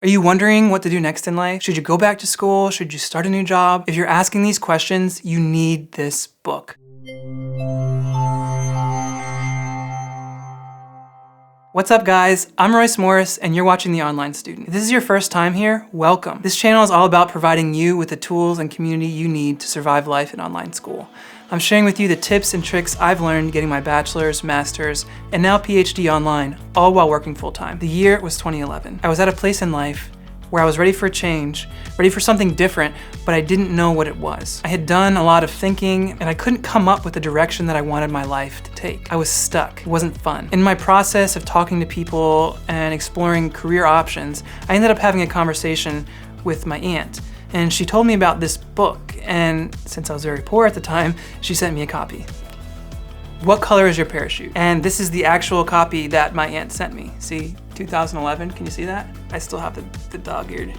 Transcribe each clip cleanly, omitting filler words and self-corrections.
Are you wondering what to do next in life? Should you go back to school? Should you start a new job? If you're asking these questions, you need this book. What's up, guys? I'm Royce Morris, and you're watching The Online Student. If this is your first time here, welcome. This channel is all about providing you with the tools and community you need to survive life in online school. I'm sharing with you the tips and tricks I've learned getting my bachelor's, master's, and now PhD online, all while working full-time. The year was 2011. I was at a place in life where I was ready for a change, ready for something different, but I didn't know what it was. I had done a lot of thinking, and I couldn't come up with the direction that I wanted my life to take. I was stuck. It wasn't fun. In my process of talking to people and exploring career options, I ended up having a conversation with my aunt, and she told me about this book, and since I was very poor at the time, she sent me a copy. What color is your parachute? And this is the actual copy that my aunt sent me. See, 2011, can you see that? I still have the dog-eared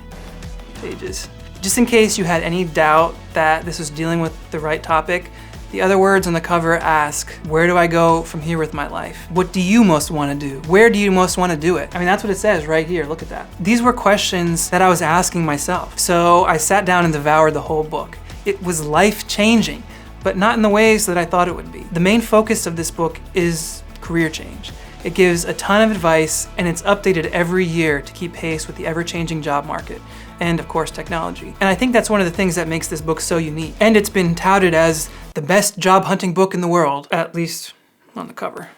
pages. Just in case you had any doubt that this was dealing with the right topic, the other words on the cover ask, where do I go from here with my life? What do you most want to do? Where do you most want to do it? I mean, that's what it says right here, look at that. These were questions that I was asking myself. So I sat down and devoured the whole book. It was life-changing, but not in the ways that I thought it would be. The main focus of this book is career change. It gives a ton of advice, and it's updated every year to keep pace with the ever-changing job market, and of course technology. And I think that's one of the things that makes this book so unique. And it's been touted as the best job hunting book in the world, at least on the cover.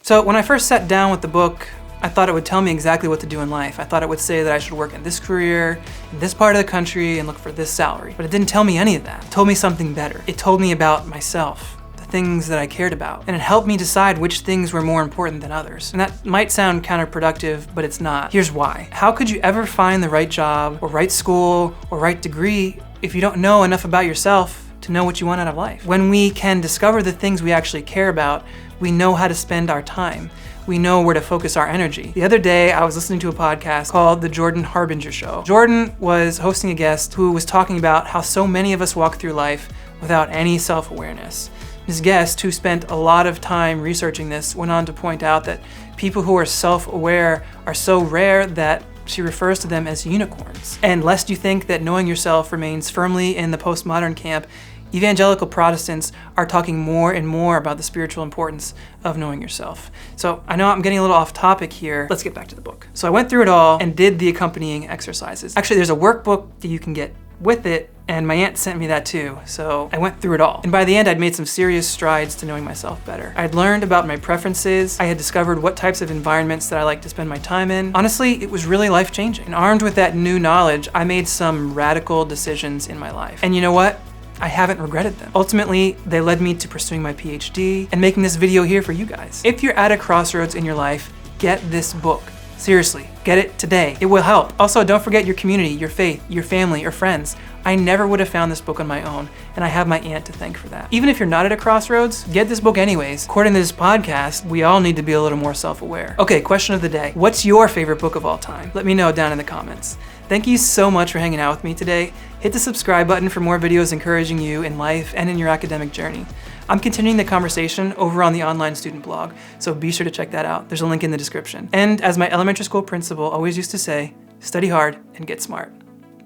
So when I first sat down with the book, I thought it would tell me exactly what to do in life. I thought it would say that I should work in this career, in this part of the country, and look for this salary. But it didn't tell me any of that. It told me something better. It told me about myself, the things that I cared about, and it helped me decide which things were more important than others. And that might sound counterproductive, but it's not. Here's why. How could you ever find the right job, or right school, or right degree if you don't know enough about yourself to know what you want out of life? When we can discover the things we actually care about, we know how to spend our time. We know where to focus our energy. The other day, I was listening to a podcast called The Jordan Harbinger Show. Jordan was hosting a guest who was talking about how so many of us walk through life without any self-awareness. His guest, who spent a lot of time researching this, went on to point out that people who are self-aware are so rare that she refers to them as unicorns. And lest you think that knowing yourself remains firmly in the postmodern camp, evangelical Protestants are talking more and more about the spiritual importance of knowing yourself. So I know I'm getting a little off topic here. Let's get back to the book. So I went through it all and did the accompanying exercises. Actually, there's a workbook that you can get with it, and my aunt sent me that too, so I went through it all. And by the end, I'd made some serious strides to knowing myself better. I'd learned about my preferences, I had discovered what types of environments that I like to spend my time in. Honestly, it was really life-changing. And armed with that new knowledge, I made some radical decisions in my life. And you know what? I haven't regretted them. Ultimately, they led me to pursuing my PhD and making this video here for you guys. If you're at a crossroads in your life, get this book. Seriously, get it today. It will help. Also, don't forget your community, your faith, your family, or friends. I never would have found this book on my own, and I have my aunt to thank for that. Even if you're not at a crossroads, get this book anyways. According to this podcast, we all need to be a little more self-aware. Okay, question of the day. What's your favorite book of all time? Let me know down in the comments. Thank you so much for hanging out with me today. Hit the subscribe button for more videos encouraging you in life and in your academic journey. I'm continuing the conversation over on the Online Student blog, so be sure to check that out. There's a link in the description. And as my elementary school principal always used to say, study hard and get smart.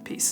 Peace.